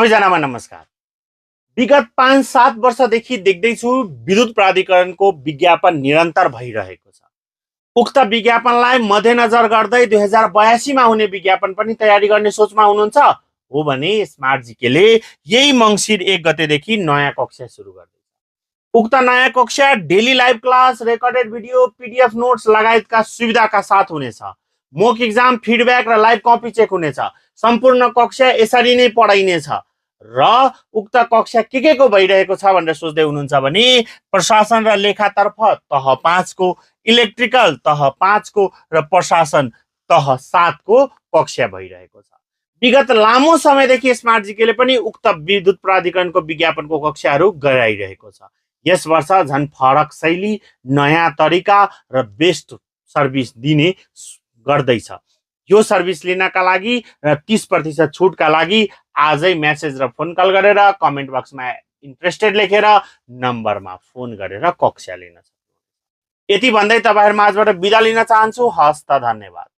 सबैजनामा नमस्कार। विगत 5-7 वर्षदेखि देख्दैछु विद्युत प्राधिकरणको विज्ञापन निरन्तर भइरहेको छ। उक्त विज्ञापनलाई मध्यनजर गर्दै 2082 मा हुने विज्ञापन पनि तयारी गर्ने सोचमा हुनुहुन्छ हो भने स्मार्ट जीकेले यही मङ्सिर 1 गतेदेखि नयाँ कक्षा सुरु गर्दैछ। उक्त नयाँ कक्षा daily live class, recorded video, PDF notes लगायतका सुविधाका साथ हुनेछ। मोक एक्जाम, फिडब्याक र लाइभ कपी चेक हुनेछ। सम्पूर्ण कक्षा यसरी नै पढाइनेछ। र उक्त कक्षा के को भइरहेको छ भनेर सोच्दै हुनुहुन्छ भने प्रशासन र लेखातर्फ तह 5 को, इलेक्ट्रिकल तह 5 को र प्रशासन तह 7 को कक्षा भइरहेको छ। विगत लामो समयदेखि स्मार्ट जीकेले पनि उक्त विद्युत प्राधिकरणको विज्ञापनको कक्षाहरू गराइरहेको छ। यस वर्ष झन् फरक शैली, नयाँ तरिका र बेस्ट सर्भिस दिने गर्दैछ। यो सर्भिस लिनका लागि र 30% छुटका लागि आजै मेसेज र फोन कल गरेर कमेन्ट बक्समा इन्ट्रेस्टेड लेखेर नम्बरमा फोन गरेर कक्षा लिन सक्नुहुन्छ। यति भन्दै तपाईहरु माझबाट बिदा लिन चाहन्छु। हस्त, धन्यवाद।